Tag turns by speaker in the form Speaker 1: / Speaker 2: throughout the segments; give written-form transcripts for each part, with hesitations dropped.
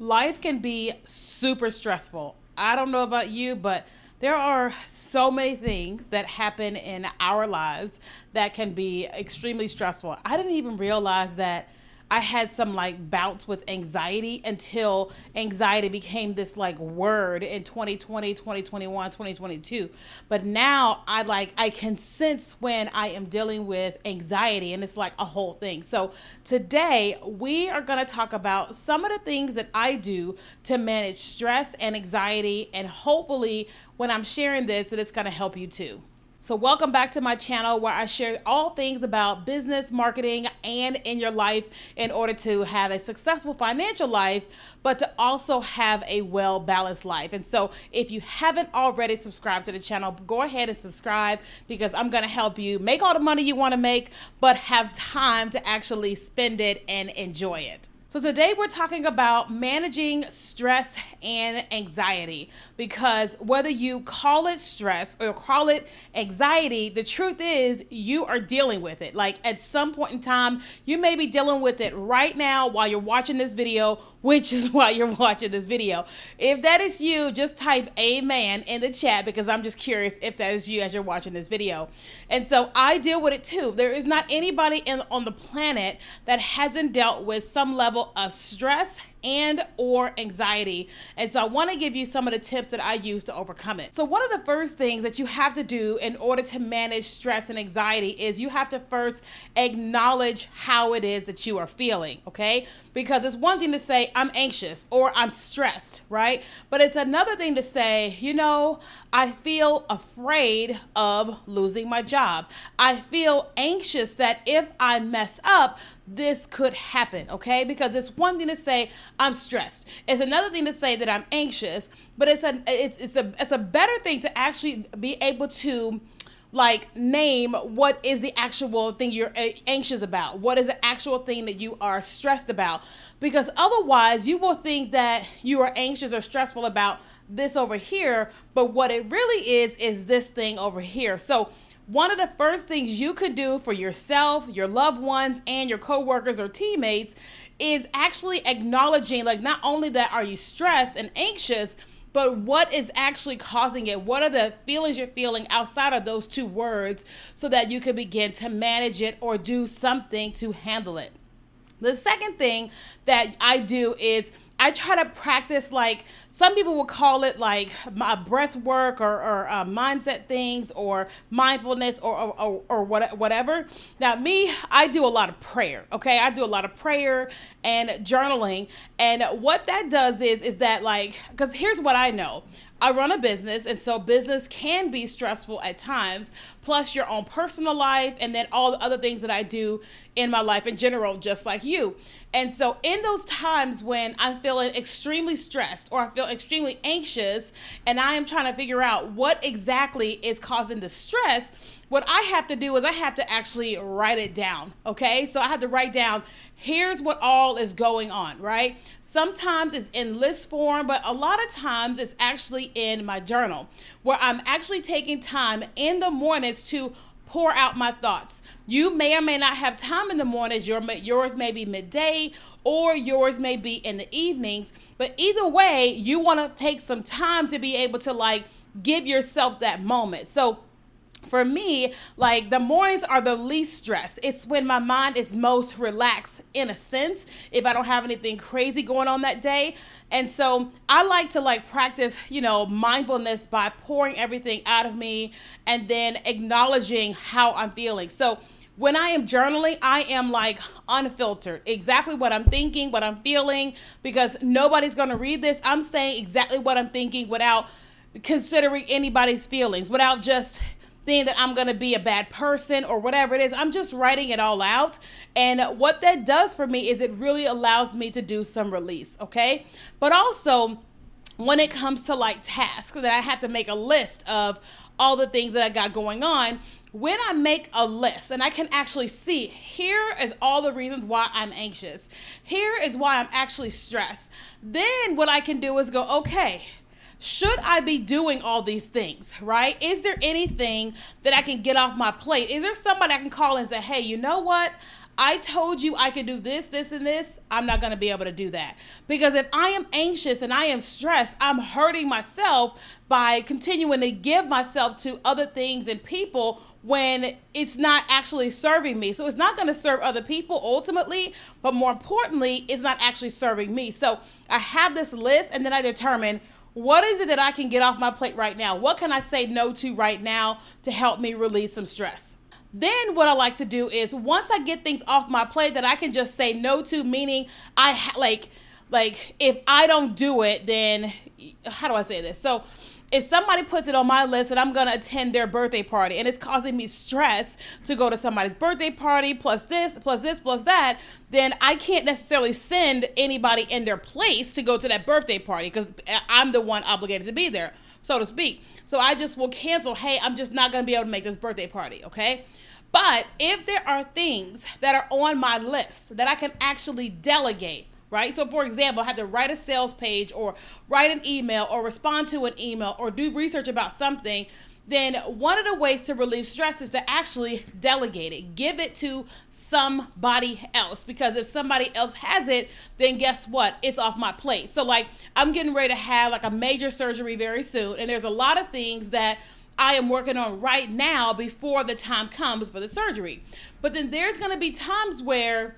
Speaker 1: Life can be super stressful. I don't know about you, but there are so many things that happen in our lives that can be extremely stressful. I didn't even realize that I had some like bouts with anxiety until anxiety became this like word in 2020, 2021, 2022. But now I can sense when I am dealing with anxiety, and it's like a whole thing. So today we are going to talk about some of the things that I do to manage stress and anxiety, and hopefully when I'm sharing this that it's going to help you too. So, welcome back to my channel where I share all things about business, marketing, and in your life in order to have a successful financial life, but to also have a well balanced life. And so, if you haven't already subscribed to the channel, go ahead and subscribe because I'm going to help you make all the money you want to make, but have time to actually spend it and enjoy it. So today we're talking about managing stress and anxiety, because whether you call it stress or call it anxiety, the truth is you are dealing with it. Like at some point in time, you may be dealing with it right now while you're watching this video, which is why you're watching this video. If that is you, just type amen in the chat because I'm just curious if that is you as you're watching this video. And so I deal with it too. There is not anybody on the planet that hasn't dealt with some level of stress and or anxiety. And so I want to give you some of the tips that I use to overcome it. So one of the first things that you have to do in order to manage stress and anxiety is you have to first acknowledge how it is that you are feeling, okay? Because it's one thing to say I'm anxious or I'm stressed, right? But it's another thing to say, I feel afraid of losing my job. I feel anxious that if I mess up, this could happen, okay? Because it's one thing to say I'm stressed. It's another thing to say that I'm anxious, but it's a better thing to actually be able to like name what is the actual thing you're anxious about. What is the actual thing that you are stressed about? Because otherwise you will think that you are anxious or stressful about this over here, but what it really is this thing over here. So one of the first things you could do for yourself, your loved ones, and your coworkers or teammates is actually acknowledging, like, not only that are you stressed and anxious, but what is actually causing it? What are the feelings you're feeling outside of those two words so that you can begin to manage it or do something to handle it? The second thing that I do is I try to practice, like some people will call it like my breath work or mindset things or mindfulness or whatever. Now me, I do a lot of prayer. Okay. I do a lot of prayer and journaling. And what that does is that, like, because here's what I know. I run a business, and so business can be stressful at times, plus your own personal life, and then all the other things that I do in my life in general, just like you. And so in those times when I'm feeling extremely stressed or I feel extremely anxious, and I am trying to figure out what exactly is causing the stress, what I have to do is I have to actually write it down, okay? So I have to write down, here's what all is going on, right? Sometimes it's in list form, but a lot of times it's actually in my journal, where I'm actually taking time in the mornings to pour out my thoughts. You may or may not have time in the mornings. Yours may be midday or yours may be in the evenings, but either way, you want to take some time to be able to like give yourself that moment. So for me, like the mornings are the least stress. It's when my mind is most relaxed in a sense, if I don't have anything crazy going on that day. And so I like to like practice, mindfulness by pouring everything out of me and then acknowledging how I'm feeling. So when I am journaling, I am like unfiltered, exactly what I'm thinking, what I'm feeling, because nobody's going to read this. I'm saying exactly what I'm thinking without considering anybody's feelings, without just that I'm going to be a bad person or whatever it is. I'm just writing it all out. And what that does for me is it really allows me to do some release. Okay. But also when it comes to like tasks that I have to make a list of all the things that I got going on, when I make a list and I can actually see, here is all the reasons why I'm anxious. Here is why I'm actually stressed. Then what I can do is go, okay, should I be doing all these things, right? Is there anything that I can get off my plate? Is there somebody I can call and say, hey, you know what? I told you I could do this, this, and this, I'm not going to be able to do that. Because if I am anxious and I am stressed, I'm hurting myself by continuing to give myself to other things and people when it's not actually serving me. So it's not going to serve other people ultimately, but more importantly, it's not actually serving me. So I have this list, and then I determine, what is it that I can get off my plate right now? What can I say no to right now to help me release some stress? Then what I like to do is, once I get things off my plate that I can just say no to, meaning like if I don't do it, then how do I say this? So if somebody puts it on my list and I'm going to attend their birthday party and it's causing me stress to go to somebody's birthday party, plus this, plus this, plus that, then I can't necessarily send anybody in their place to go to that birthday party because I'm the one obligated to be there, so to speak. So I just will cancel. Hey, I'm just not going to be able to make this birthday party, okay? But if there are things that are on my list that I can actually delegate, right? So for example, I have to write a sales page or write an email or respond to an email or do research about something, then one of the ways to relieve stress is to actually delegate it. Give it to somebody else, because if somebody else has it, then guess what? It's off my plate. So like, I'm getting ready to have like a major surgery very soon, and there's a lot of things that I am working on right now before the time comes for the surgery. But then there's going to be times where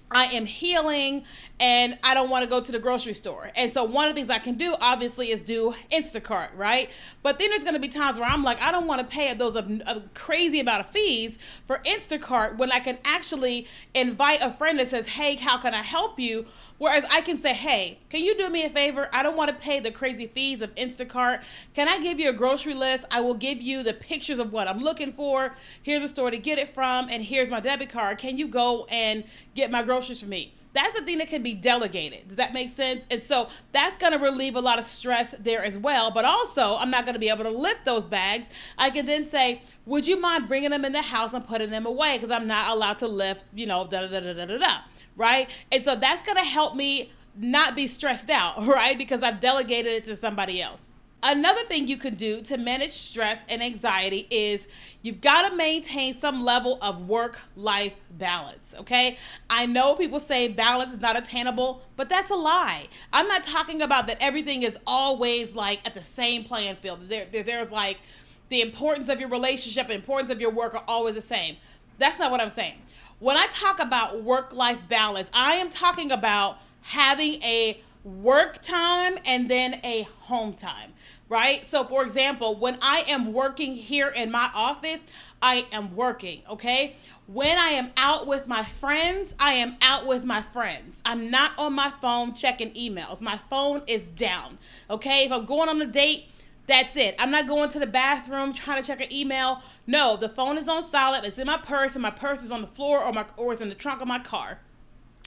Speaker 1: I am healing and I don't want to go to the grocery store. And so one of the things I can do obviously is do Instacart, right? But then there's going to be times where I'm like, I don't want to pay those a crazy amount of fees for Instacart when I can actually invite a friend that says, hey, how can I help you? Whereas I can say, hey, can you do me a favor? I don't want to pay the crazy fees of Instacart. Can I give you a grocery list? I will give you the pictures of what I'm looking for. Here's a store to get it from, and here's my debit card. Can you go and get my groceries for me? That's the thing that can be delegated. Does that make sense? And so that's going to relieve a lot of stress there as well. But also, I'm not going to be able to lift those bags. I can then say, would you mind bringing them in the house and putting them away? Because I'm not allowed to lift, da-da-da-da-da-da-da. Right? And so that's going to help me not be stressed out, right? Because I've delegated it to somebody else. Another thing you can do to manage stress and anxiety is you've got to maintain some level of work-life balance, okay? I know people say balance is not attainable, but that's a lie. I'm not talking about that everything is always like at the same playing field. There's like the importance of your relationship, the importance of your work are always the same. That's not what I'm saying. When I talk about work-life balance, I am talking about having a work time and then a home time, right? So for example, when I am working here in my office, I am working, okay? When I am out with my friends, I am out with my friends. I'm not on my phone checking emails. My phone is down, okay? If I'm going on a date, that's it. I'm not going to the bathroom trying to check an email. No, the phone is on silent. It's in my purse, and my purse is on the floor or it's in the trunk of my car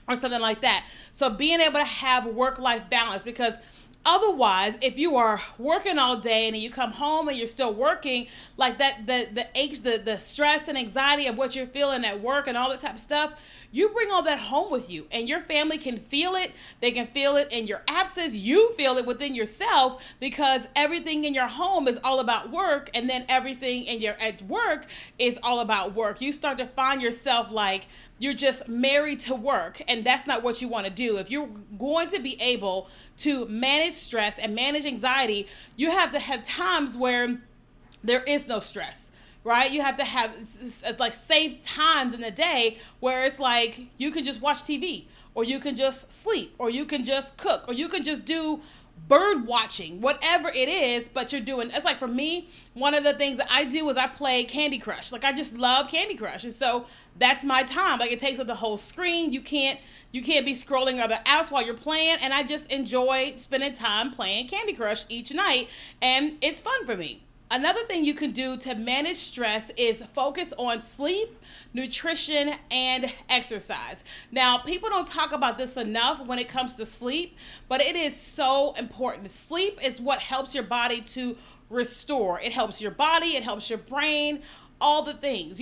Speaker 1: or something like that. So being able to have work-life balance, because otherwise, if you are working all day and then you come home and you're still working, like that, the stress and anxiety of what you're feeling at work and all that type of stuff, you bring all that home with you, and your family can feel it. They can feel it in your absence. You feel it within yourself, because everything in your home is all about work, and then everything at work is all about work. You start to find yourself like you're just married to work, and that's not what you want to do. If you're going to be able to manage stress and manage anxiety, you have to have times where there is no stress. Right? You have to have like safe times in the day where it's like you can just watch TV, or you can just sleep, or you can just cook, or you can just do bird watching, whatever it is, but you're doing. It's like for me, one of the things that I do is I play Candy Crush. Like I just love Candy Crush. And so that's my time. Like it takes up the whole screen. You can't be scrolling other apps while you're playing. And I just enjoy spending time playing Candy Crush each night. And it's fun for me. Another thing you can do to manage stress is focus on sleep, nutrition, and exercise. Now, people don't talk about this enough when it comes to sleep, but it is so important. Sleep is what helps your body to restore. It helps your body, it helps your brain, all the things,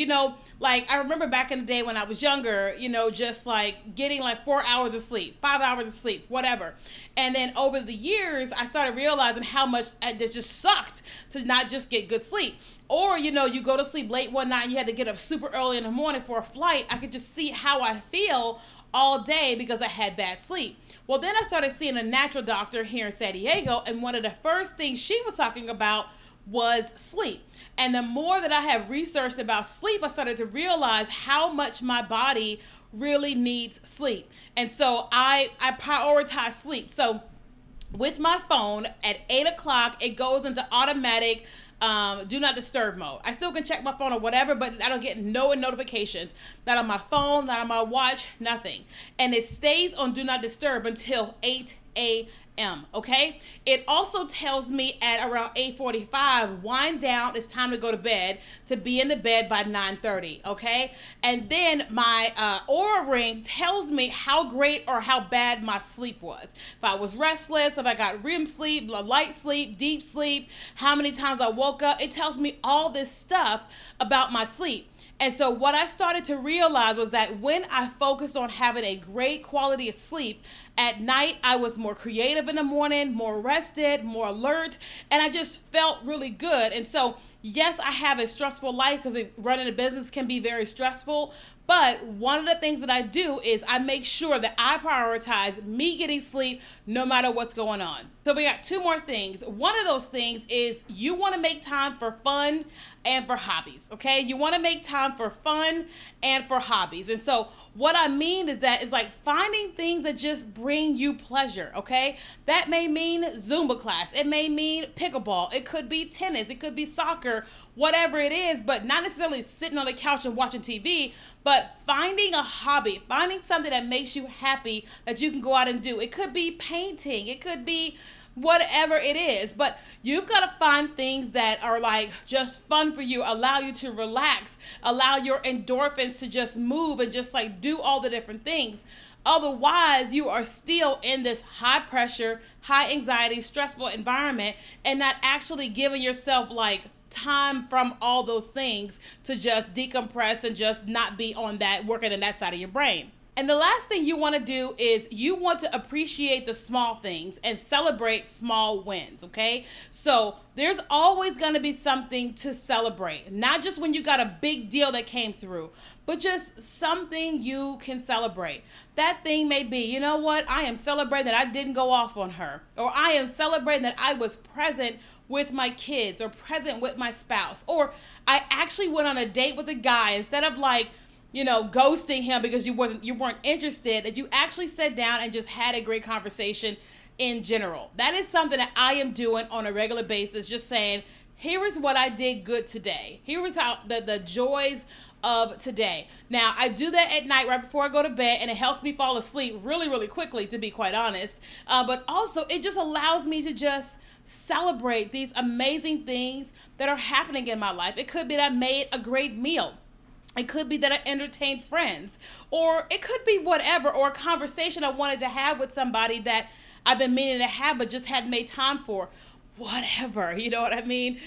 Speaker 1: like I remember back in the day when I was younger, just like getting like 4 hours of sleep, 5 hours of sleep, whatever. And then over the years, I started realizing how much it just sucked to not just get good sleep. Or, you go to sleep late one night and you had to get up super early in the morning for a flight. I could just see how I feel all day because I had bad sleep. Well, then I started seeing a natural doctor here in San Diego, and one of the first things she was talking about was sleep. And the more that I have researched about sleep, I started to realize how much my body really needs sleep. And so I prioritize sleep. So with my phone at 8 o'clock, it goes into automatic do not disturb mode. I still can check my phone or whatever, but I don't get no notifications. Not on my phone, not on my watch, nothing. And it stays on do not disturb until 8 a.m. Okay? It also tells me at around 8:45, wind down, it's time to go to bed, to be in the bed by 9:30. Okay? And then my Aura ring tells me how great or how bad my sleep was. If I was restless, if I got REM sleep, light sleep, deep sleep, how many times I woke up. It tells me all this stuff about my sleep. And so what I started to realize was that when I focused on having a great quality of sleep, at night I was more creative in the morning, more rested, more alert, and I just felt really good. And so yes, I have a stressful life because running a business can be very stressful. But one of the things that I do is I make sure that I prioritize me getting sleep no matter what's going on. So we got two more things. One of those things is you want to make time for fun and for hobbies, okay? You want to make time for fun and for hobbies. And so what I mean is that it's like finding things that just bring you pleasure, okay? That may mean Zumba class. It may mean pickleball. It could be tennis. It could be soccer, whatever it is, but not necessarily sitting on the couch and watching TV, but finding a hobby, finding something that makes you happy that you can go out and do. It could be painting. It could be whatever it is, but you've got to find things that are like just fun for you, allow you to relax, allow your endorphins to just move and just like do all the different things. Otherwise, you are still in this high pressure, high anxiety, stressful environment and not actually giving yourself like time from all those things to just decompress and just not be on that, working in that side of your brain. And the last thing you want to do is you want to appreciate the small things and celebrate small wins, okay? So there's always going to be something to celebrate, not just when you got a big deal that came through, but just something you can celebrate. That thing may be, you know what? I am celebrating that I didn't go off on her, or I am celebrating that I was present with my kids or present with my spouse, or I actually went on a date with a guy instead of like, ghosting him because you weren't interested, that you actually sat down and just had a great conversation in general. That is something that I am doing on a regular basis, just saying, here is what I did good today. Here is how the joys of today. Now, I do that at night right before I go to bed, and it helps me fall asleep really, really quickly, to be quite honest. But also, it just allows me to just celebrate these amazing things that are happening in my life. It could be that I made a great meal. It could be that I entertained friends, or it could be whatever, or a conversation I wanted to have with somebody that I've been meaning to have but just hadn't made time for. Whatever, you know what I mean?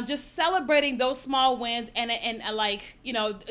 Speaker 1: Just celebrating those small wins and like,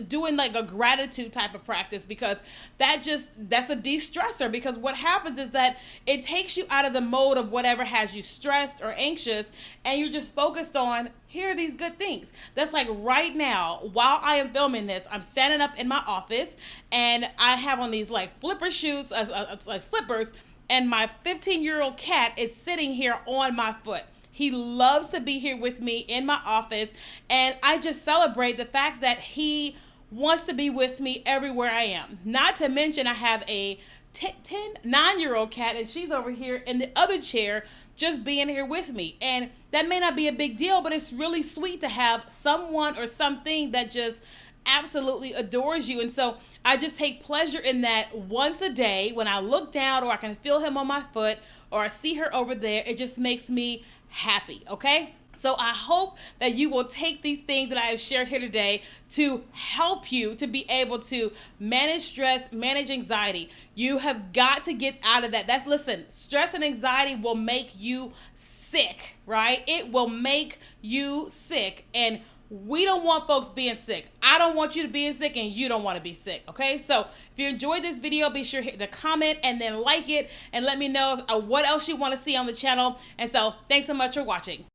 Speaker 1: doing like a gratitude type of practice, because that's a de-stressor, because what happens is that it takes you out of the mode of whatever has you stressed or anxious, and you're just focused on, here are these good things. That's like right now, while I am filming this, I'm standing up in my office and I have on these like flipper shoes, like slippers, and my 15-year-old cat is sitting here on my foot. He loves to be here with me in my office, and I just celebrate the fact that he wants to be with me everywhere I am. Not to mention I have a 9-year-old cat, and she's over here in the other chair just being here with me. And that may not be a big deal, but it's really sweet to have someone or something that just absolutely adores you. And so I just take pleasure in that once a day when I look down, or I can feel him on my foot, or I see her over there. It just makes me happy, okay? So I hope that you will take these things that I have shared here today to help you to be able to manage stress, manage anxiety. You have got to get out of that. Listen, stress and anxiety will make you sick, right? It will make you sick. And We don't want folks being sick. I don't want you to be sick, and you don't want to be sick, okay? So if you enjoyed this video, be sure to hit the comment and then like it, and let me know what else you want to see on the channel. And so thanks so much for watching.